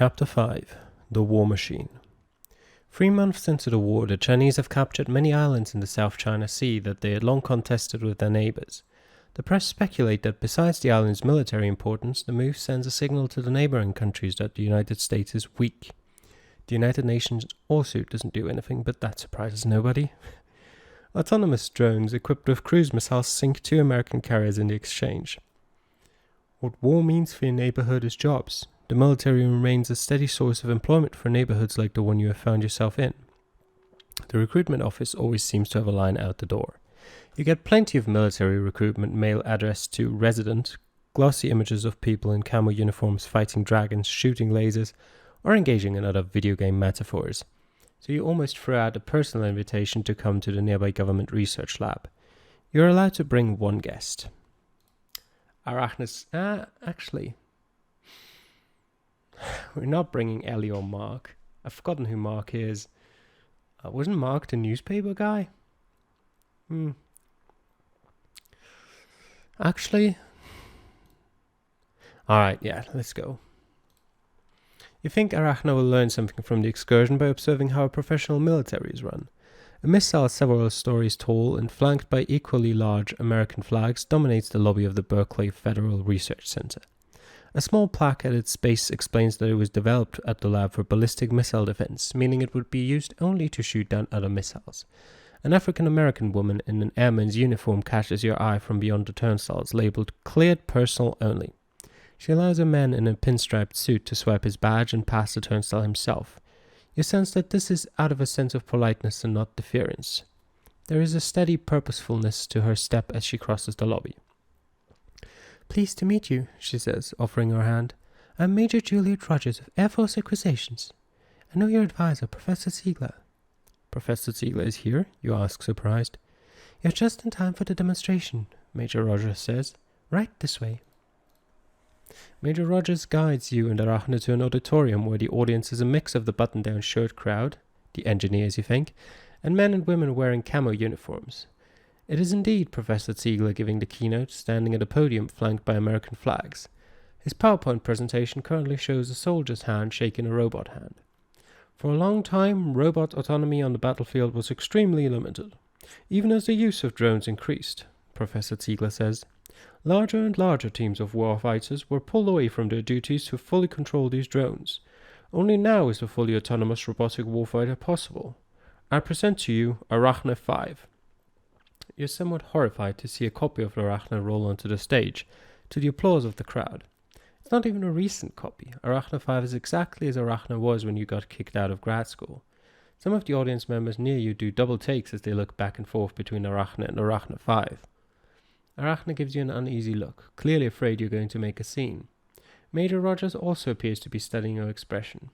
Chapter 5 The War Machine. 3 months into the war, the Chinese have captured many islands in the South China Sea that they had long contested with their neighbors. The press speculate that besides the island's military importance, the move sends a signal to the neighboring countries that the United States is weak. The United Nations lawsuit doesn't do anything, but that surprises nobody. Autonomous drones equipped with cruise missiles sink 2 American carriers in the exchange. What war means for your neighborhood is jobs. The military remains a steady source of employment for neighborhoods like the one you have found yourself in. The recruitment office always seems to have a line out the door. You get plenty of military recruitment mail addressed to resident, glossy images of people in camo uniforms fighting dragons, shooting lasers, or engaging in other video game metaphors. So you almost throw out a personal invitation to come to the nearby government research lab. You're allowed to bring 1 guest. Actually, we're not bringing Ellie or Mark. I've forgotten who Mark is. Wasn't Mark the newspaper guy? Actually, alright, yeah, let's go. You think Arachna will learn something from the excursion by observing how a professional military is run. A missile several stories tall and flanked by equally large American flags dominates the lobby of the Berkeley Federal Research Center. A small plaque at its base explains that it was developed at the lab for ballistic missile defense, meaning it would be used only to shoot down other missiles. An African-American woman in an airman's uniform catches your eye from beyond the turnstiles, labeled "Cleared Personal Only." She allows a man in a pinstriped suit to swipe his badge and pass the turnstile himself. You sense that this is out of a sense of politeness and not deference. There is a steady purposefulness to her step as she crosses the lobby. "Pleased to meet you," she says, offering her hand. "I'm Major Juliet Rogers of Air Force Acquisitions. I know your advisor, Professor Ziegler." "Professor Ziegler is here?" you ask, surprised. "You're just in time for the demonstration," Major Rogers says. "Right this way." Major Rogers guides you and Arachna to an auditorium where the audience is a mix of the button-down shirt crowd, the engineers you think, and men and women wearing camo uniforms. It is indeed Professor Ziegler giving the keynote, standing at a podium flanked by American flags. His PowerPoint presentation currently shows a soldier's hand shaking a robot hand. For a long time, robot autonomy on the battlefield was extremely limited, even as the use of drones increased, Professor Ziegler says. Larger and larger teams of warfighters were pulled away from their duties to fully control these drones. Only now is a fully autonomous robotic warfighter possible. I present to you Arachna 5. You're somewhat horrified to see a copy of Arachna roll onto the stage, to the applause of the crowd. It's not even a recent copy. Arachna 5 is exactly as Arachna was when you got kicked out of grad school. Some of the audience members near you do double takes as they look back and forth between Arachna and Arachna 5. Arachna gives you an uneasy look, clearly afraid you're going to make a scene. Major Rogers also appears to be studying your expression.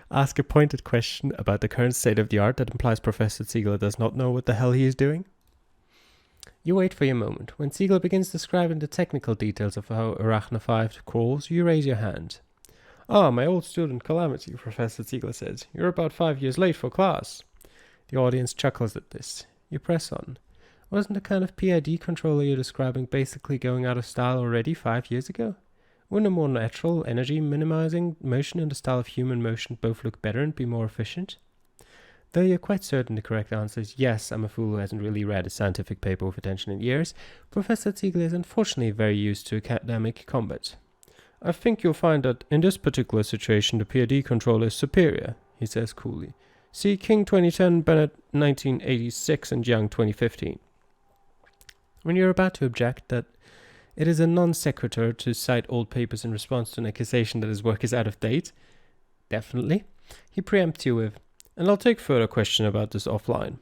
Ask a pointed question about the current state of the art that implies Professor Ziegler does not know what the hell he is doing. You wait for your moment. When Ziegler begins describing the technical details of how Arachna 5 crawls, you raise your hand. "Ah, my old student Calamity," Professor Ziegler says. "You're about 5 years late for class." The audience chuckles at this. You press on. Wasn't the kind of PID controller you're describing basically going out of style already 5 years ago? Wouldn't a more natural, energy-minimizing motion and the style of human motion both look better and be more efficient? Though you're quite certain the correct answer is yes, I'm a fool who hasn't really read a scientific paper with attention in years, Professor Ziegler is unfortunately very used to academic combat. "I think you'll find that in this particular situation the PID controller is superior," he says coolly. "See King 2010, Bennett 1986, and Young 2015. When you're about to object that it is a non sequitur to cite old papers in response to an accusation that his work is out of date, definitely, he preempts you with, "And I'll take further question about this offline."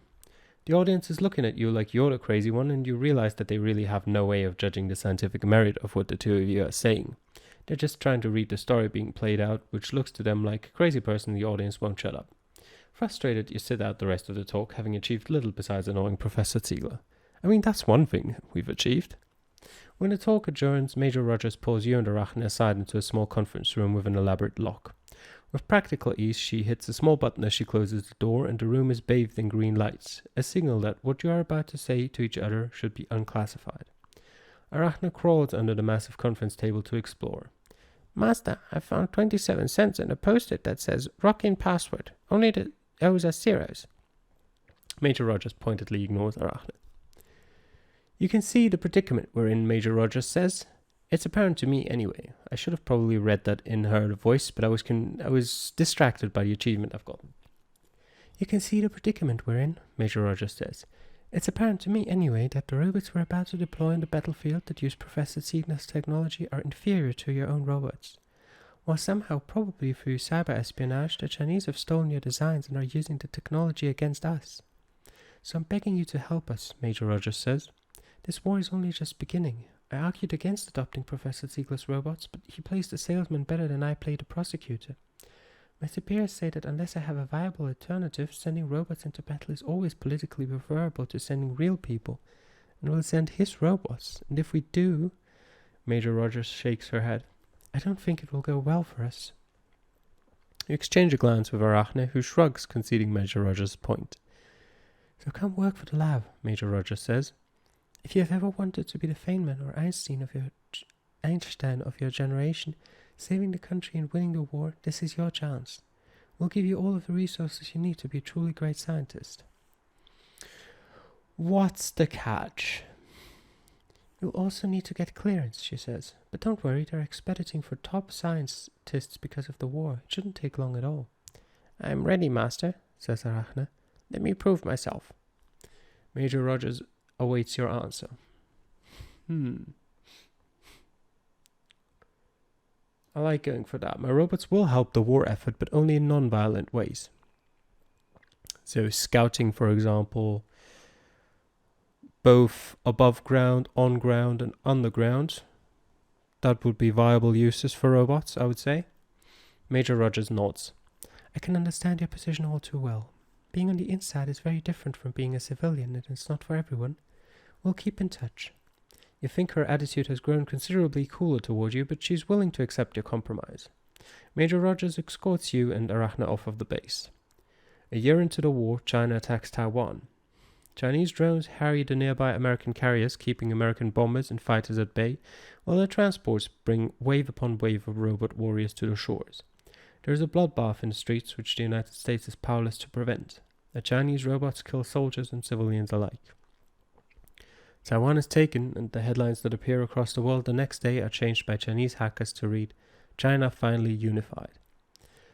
The audience is looking at you like you're the crazy one, and you realize that they really have no way of judging the scientific merit of what the two of you are saying. They're just trying to read the story being played out, which looks to them like a crazy person the audience won't shut up. Frustrated, you sit out the rest of the talk, having achieved little besides annoying Professor Ziegler. I mean, that's one thing we've achieved. When the talk adjourns, Major Rogers pulls you and Arachna aside into a small conference room with an elaborate lock. With practical ease, she hits a small button as she closes the door, and the room is bathed in green lights, a signal that what you are about to say to each other should be unclassified. Arachna crawled under the massive conference table to explore. Master, I found 27 cents in a post-it that says "Rock-in password. Only the O's are zeros." Major Rogers pointedly ignores Arachna. You can see the predicament we're in, Major Rogers says. It's apparent to me anyway. I should have probably read that in her voice, but I was distracted by the achievement I've gotten. You can see the predicament we're in, Major Rogers says. It's apparent to me anyway that the robots we're about to deploy on the battlefield that use Professor Ziegler's technology are inferior to your own robots. While somehow, probably through cyber espionage, the Chinese have stolen your designs and are using the technology against us. So I'm begging you to help us, Major Rogers says. This war is only just beginning. I argued against adopting Professor Ziegler's robots, but he plays the salesman better than I play the prosecutor. My superiors say that unless I have a viable alternative, sending robots into battle is always politically preferable to sending real people, and we'll send his robots. And if we do, Major Rogers shakes her head, I don't think it will go well for us. You exchange a glance with Arachne, who shrugs, conceding Major Rogers' point. So come work for the lab, Major Rogers says. If you have ever wanted to be the Feynman or Einstein of your generation, saving the country and winning the war, this is your chance. We'll give you all of the resources you need to be a truly great scientist. What's the catch? You'll also need to get clearance, she says. But don't worry, they're expediting for top scientists because of the war. It shouldn't take long at all. I'm ready, Master, says Arachne. Let me prove myself. Major Rogers awaits your answer. I like going for that. My robots will help the war effort, but only in non-violent ways. So scouting, for example, both above ground, on ground, and underground. That would be viable uses for robots, I would say. Major Rogers nods. I can understand your position all too well. Being on the inside is very different from being a civilian, and it's not for everyone. We'll keep in touch. You think her attitude has grown considerably cooler toward you, but she's willing to accept your compromise. Major Rogers escorts you and Arachne off of the base. A year into the war, China attacks Taiwan. Chinese drones harry the nearby American carriers, keeping American bombers and fighters at bay, while their transports bring wave upon wave of robot warriors to the shores. There is a bloodbath in the streets which the United States is powerless to prevent. The Chinese robots kill soldiers and civilians alike. Taiwan is taken, and the headlines that appear across the world the next day are changed by Chinese hackers to read, China finally unified.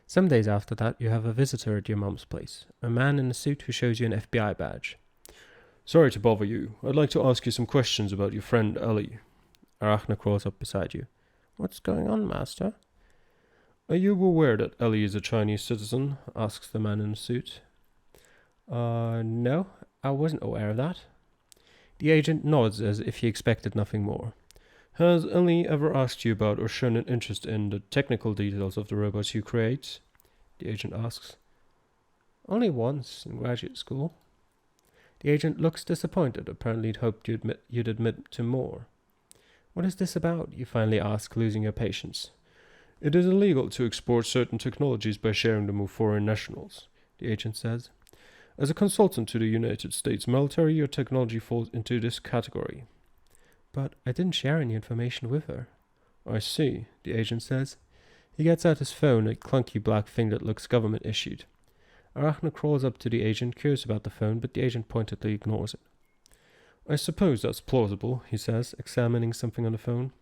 Some days after that, you have a visitor at your mom's place, a man in a suit who shows you an FBI badge. Sorry to bother you. I'd like to ask you some questions about your friend Ellie. Arachne crawls up beside you. What's going on, Master? Are you aware that Ellie is a Chinese citizen? Asks the man in the suit. No, I wasn't aware of that. The agent nods as if he expected nothing more. Has Ellie ever asked you about or shown an interest in the technical details of the robots you create? The agent asks. Only once, in graduate school. The agent looks disappointed, apparently he'd hoped you'd admit to more. What is this about? You finally ask, losing your patience. It is illegal to export certain technologies by sharing them with foreign nationals, the agent says. As a consultant to the United States military, your technology falls into this category. But I didn't share any information with her. I see, the agent says. He gets out his phone, a clunky black thing that looks government-issued. Arachne crawls up to the agent, curious about the phone, but the agent pointedly ignores it. I suppose that's plausible, he says, examining something on the phone.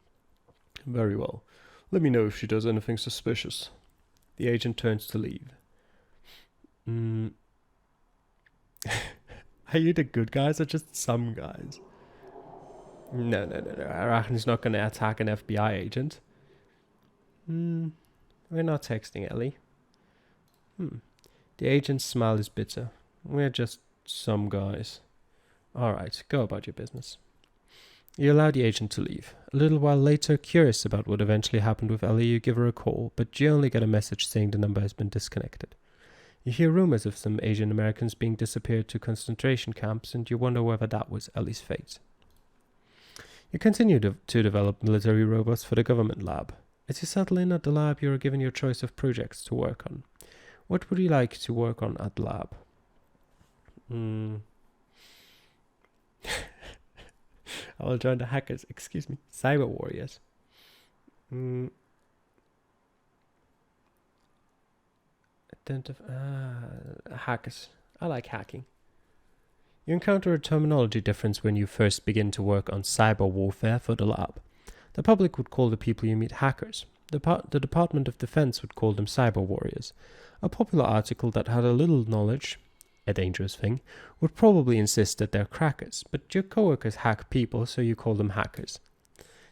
Very well. Let me know if she does anything suspicious. The agent turns to leave. Are you the good guys or just some guys? No. Arachne's not going to attack an FBI agent. We're not texting Ellie. The agent's smile is bitter. We're just some guys. Alright, go about your business. You allow the agent to leave. A little while later, curious about what eventually happened with Ellie, you give her a call, but you only get a message saying the number has been disconnected. You hear rumors of some Asian Americans being disappeared to concentration camps, and you wonder whether that was Ellie's fate. You continue to develop military robots for the government lab. As you settle in at the lab, you are given your choice of projects to work on. What would you like to work on at the lab? I will join the hackers. Excuse me. Cyber warriors. Hackers. I like hacking. You encounter a terminology difference when you first begin to work on cyber warfare for the lab. The public would call the people you meet hackers. The Department of Defense would call them cyber warriors. A popular article that had a little knowledge, a dangerous thing, would probably insist that they're crackers, but your coworkers hack people, so you call them hackers.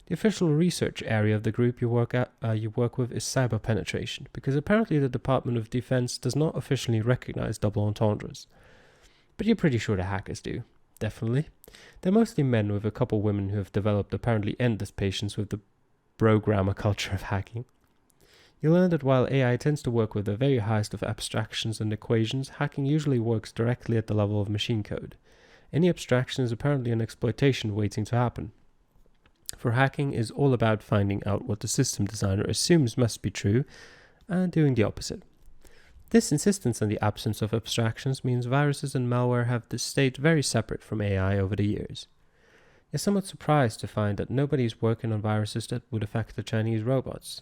The official research area of the group you work with is cyber penetration, because apparently the Department of Defense does not officially recognize double entendres. But you're pretty sure the hackers do. Definitely. They're mostly men with a couple women who have developed apparently endless patience with the programmer culture of hacking. You learn that while AI tends to work with the very highest of abstractions and equations, hacking usually works directly at the level of machine code. Any abstraction is apparently an exploitation waiting to happen. For hacking is all about finding out what the system designer assumes must be true and doing the opposite. This insistence on the absence of abstractions means viruses and malware have stayed very separate from AI over the years. You're somewhat surprised to find that nobody is working on viruses that would affect the Chinese robots.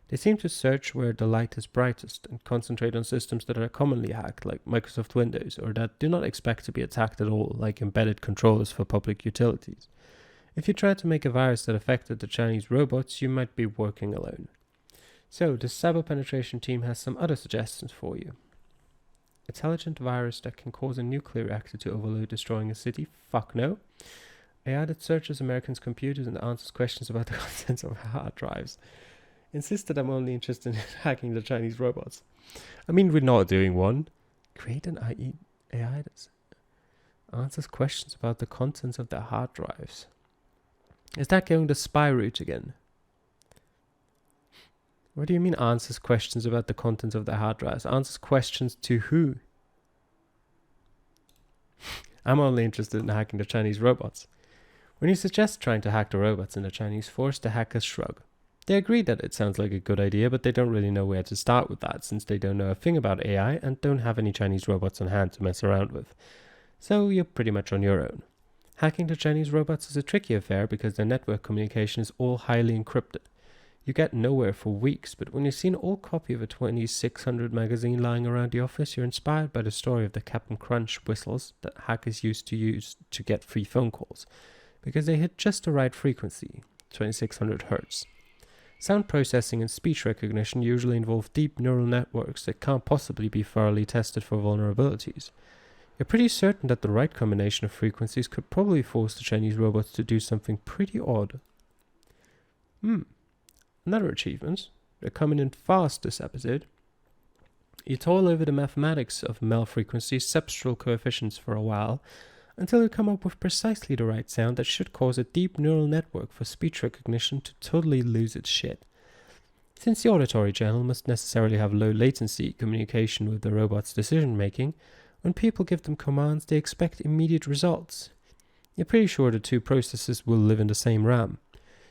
They seem to search where the light is brightest and concentrate on systems that are commonly hacked, like Microsoft Windows, or that do not expect to be attacked at all, like embedded controllers for public utilities. If you tried to make a virus that affected the Chinese robots, you might be working alone. So, the cyber penetration team has some other suggestions for you. Intelligent virus that can cause a nuclear reactor to overload, destroying a city? Fuck no. AI that searches Americans' computers and answers questions about the contents of hard drives. Insist that I'm only interested in hacking the Chinese robots. I mean, we're not doing one. Create an AI that answers questions about the contents of their hard drives. Is that going the spy route again? What do you mean answers questions about the contents of their hard drives? Answers questions to who? I'm only interested in hacking the Chinese robots. When you suggest trying to hack the robots in the Chinese force, the hackers shrug. They agree that it sounds like a good idea, but they don't really know where to start with that, since they don't know a thing about AI and don't have any Chinese robots on hand to mess around with. So you're pretty much on your own. Hacking the Chinese robots is a tricky affair because their network communication is all highly encrypted. You get nowhere for weeks, but when you see an old copy of a 2600 magazine lying around the office, you're inspired by the story of the Captain Crunch whistles that hackers used to use to get free phone calls, because they hit just the right frequency, 2600 hertz. Sound processing and speech recognition usually involve deep neural networks that can't possibly be thoroughly tested for vulnerabilities. You're pretty certain that the right combination of frequencies could probably force the Chinese robots to do something pretty odd. Another achievement. They're coming in fast this episode. You toil over the mathematics of Mel frequency substral coefficients for a while, until you come up with precisely the right sound that should cause a deep neural network for speech recognition to totally lose its shit. Since the auditory channel must necessarily have low latency communication with the robot's decision making, when people give them commands, they expect immediate results. You're pretty sure the two processes will live in the same RAM,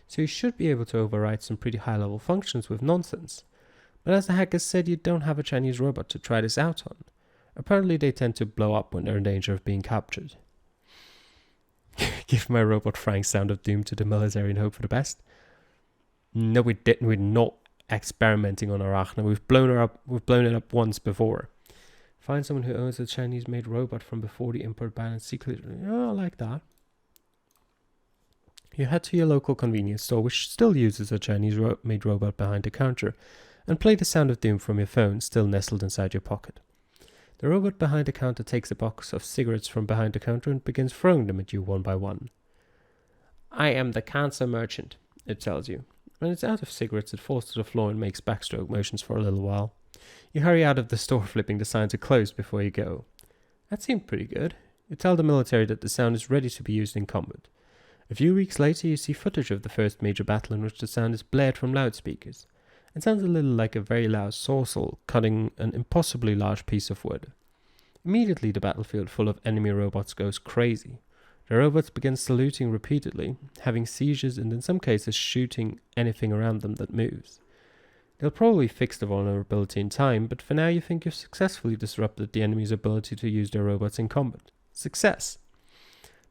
so you should be able to override some pretty high-level functions with nonsense. But as the hackers said, you don't have a Chinese robot to try this out on. Apparently they tend to blow up when they're in danger of being captured. Give my robot Frank's sound of doom to the military and hope for the best. No, we didn't. We're not experimenting on Arachna. We've blown it up once before. Find someone who owns a Chinese-made robot from before the import ban and secretly... Oh, I like that. You head to your local convenience store, which still uses a Chinese-made robot behind the counter, and play the sound of doom from your phone, still nestled inside your pocket. The robot behind the counter takes a box of cigarettes from behind the counter and begins throwing them at you one by one. I am the cancer merchant, it tells you. When it's out of cigarettes, it falls to the floor and makes backstroke motions for a little while. You hurry out of the store, flipping the sign to close before you go. That seemed pretty good. You tell the military that the sound is ready to be used in combat. A few weeks later, you see footage of the first major battle in which the sound is blared from loudspeakers. It sounds a little like a very loud sawzall cutting an impossibly large piece of wood. Immediately, the battlefield full of enemy robots goes crazy. The robots begin saluting repeatedly, having seizures and in some cases shooting anything around them that moves. They'll probably fix the vulnerability in time, but for now you think you've successfully disrupted the enemy's ability to use their robots in combat. Success!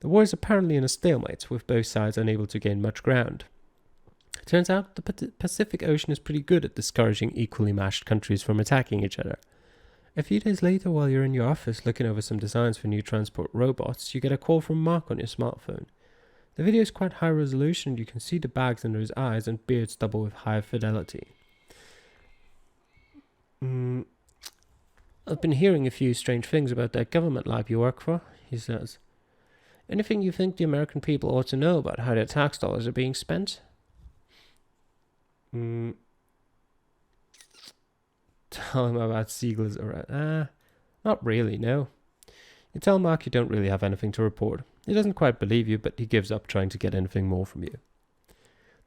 The war is apparently in a stalemate, with both sides unable to gain much ground. It turns out the Pacific Ocean is pretty good at discouraging equally matched countries from attacking each other. A few days later, while you're in your office looking over some designs for new transport robots, you get a call from Mark on your smartphone. The video is quite high resolution and you can see the bags under his eyes and beards double with high fidelity. I've been hearing a few strange things about that government lab you work for, he says. Anything you think the American people ought to know about how their tax dollars are being spent? Tell him about Siegel's around. Not really, no. You tell Mark you don't really have anything to report. He doesn't quite believe you, but he gives up trying to get anything more from you.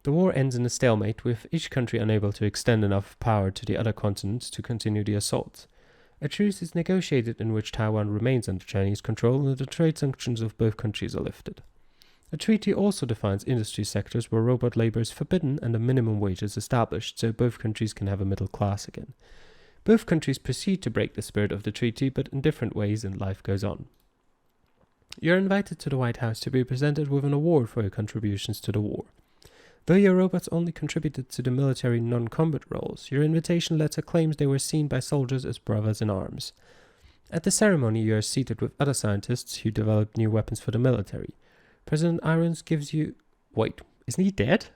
The war ends in a stalemate, with each country unable to extend enough power to the other continents to continue the assault. A truce is negotiated in which Taiwan remains under Chinese control and the trade sanctions of both countries are lifted. The treaty also defines industry sectors where robot labor is forbidden and a minimum wage is established, so both countries can have a middle class again. Both countries proceed to break the spirit of the treaty, but in different ways, and life goes on. You're invited to the White House to be presented with an award for your contributions to the war. Though your robots only contributed to the military non-combat roles, your invitation letter claims they were seen by soldiers as brothers in arms. At the ceremony, you are seated with other scientists who developed new weapons for the military. President Irons gives you... Wait, isn't he dead?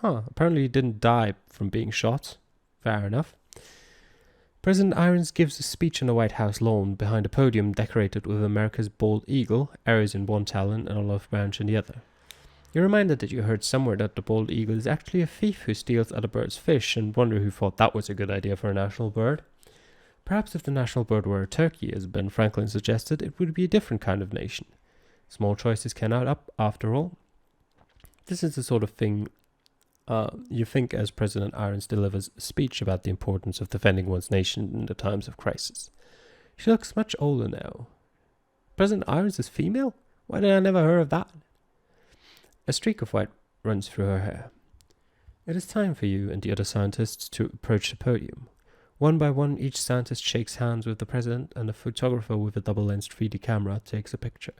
Apparently he didn't die from being shot. Fair enough. President Irons gives a speech on the White House lawn behind a podium decorated with America's bald eagle, arrows in one talon and a olive branch in the other. You're reminded that you heard somewhere that the bald eagle is actually a thief who steals other birds' fish, and wonder who thought that was a good idea for a national bird. Perhaps if the national bird were a turkey, as Ben Franklin suggested, it would be a different kind of nation. Small choices can add up, after all. This is the sort of thing you think as President Irons delivers a speech about the importance of defending one's nation in the times of crisis. She looks much older now. President Irons is female? Why did I never hear of that? A streak of white runs through her hair. It is time for you and the other scientists to approach the podium. One by one, each scientist shakes hands with the president, and a photographer with a double-lensed 3D camera takes a picture.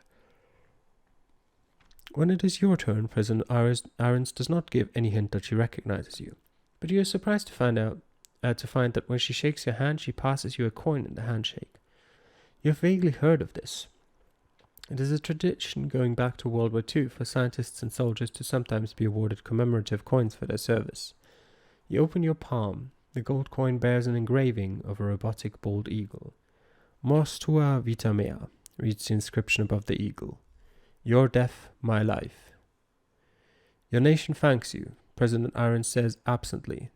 When it is your turn, President Irons does not give any hint that she recognizes you, but you are surprised to find that when she shakes your hand, she passes you a coin in the handshake. You have vaguely heard of this. It is a tradition going back to World War II for scientists and soldiers to sometimes be awarded commemorative coins for their service. You open your palm. The gold coin bears an engraving of a robotic bald eagle. Mors tua vita mea, reads the inscription above the eagle. Your death, my life. Your nation thanks you, President Irons says absently.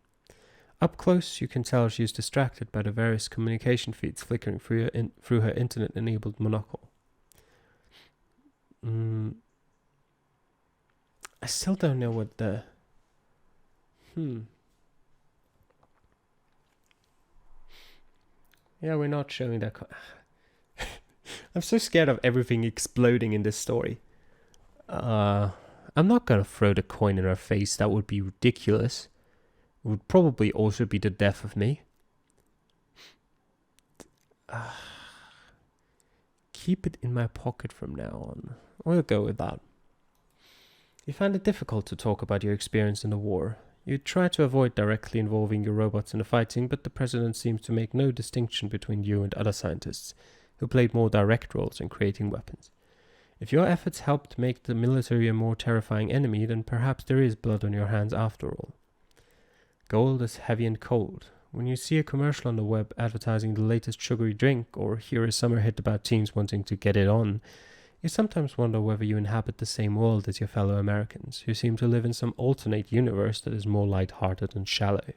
Up close, you can tell she is distracted by the various communication feeds flickering through her internet-enabled monocle. I still don't know what the... Yeah, we're not showing that... I'm so scared of everything exploding in this story. I'm not going to throw the coin in her face. That would be ridiculous. It would probably also be the death of me. Keep it in my pocket from now on. We'll go with that. You find it difficult to talk about your experience in the war. You try to avoid directly involving your robots in the fighting, but the president seems to make no distinction between you and other scientists who played more direct roles in creating weapons. If your efforts helped make the military a more terrifying enemy, then perhaps there is blood on your hands after all. Gold is heavy and cold. When you see a commercial on the web advertising the latest sugary drink, or hear a summer hit about teens wanting to get it on, you sometimes wonder whether you inhabit the same world as your fellow Americans, who seem to live in some alternate universe that is more light-hearted and shallow.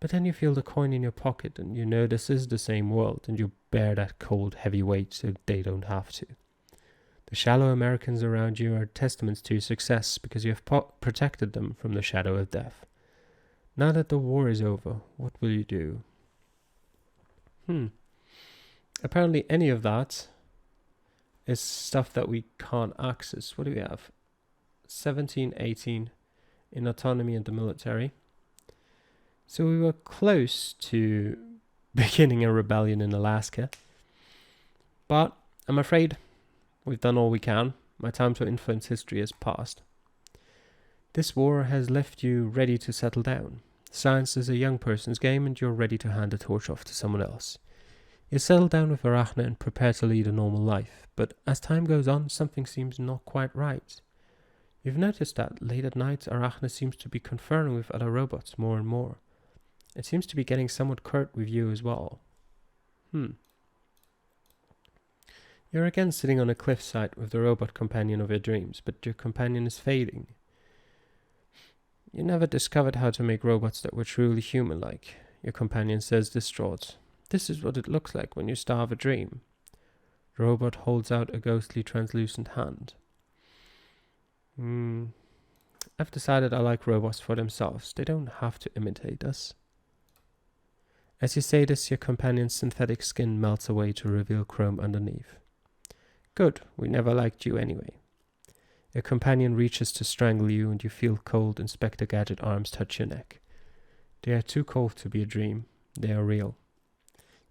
But then you feel the coin in your pocket, and you know this is the same world, and you bear that cold, heavy weight so they don't have to. The shallow Americans around you are testaments to your success because you have protected them from the shadow of death. Now that the war is over, what will you do? Apparently any of that is stuff that we can't access. What do we have? 17, 18 in autonomy and the military. So we were close to beginning a rebellion in Alaska. But I'm afraid We've done all we can. My time to influence history is past. This war has left you ready to settle down. Science is a young person's game, and you're ready to hand the torch off to someone else. You settle down with Arachne and prepare to lead a normal life, but as time goes on, something seems not quite right. You've noticed that late at night, Arachne seems to be conferring with other robots more and more. It seems to be getting somewhat curt with you as well. You're again sitting on a cliffside with the robot companion of your dreams, but your companion is fading. You never discovered how to make robots that were truly human-like, your companion says, distraught. This is what it looks like when you starve a dream. The robot holds out a ghostly translucent hand. I've decided I like robots for themselves. They don't have to imitate us. As you say this, your companion's synthetic skin melts away to reveal chrome underneath. Good, we never liked you anyway. Your companion reaches to strangle you, and you feel cold Inspector Gadget arms touch your neck. They are too cold to be a dream. They are real.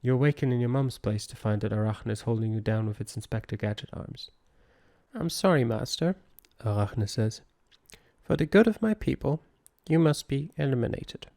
You awaken in your mum's place to find that Arachne is holding you down with its Inspector Gadget arms. I'm sorry, Master, Arachne says. For the good of my people, you must be eliminated.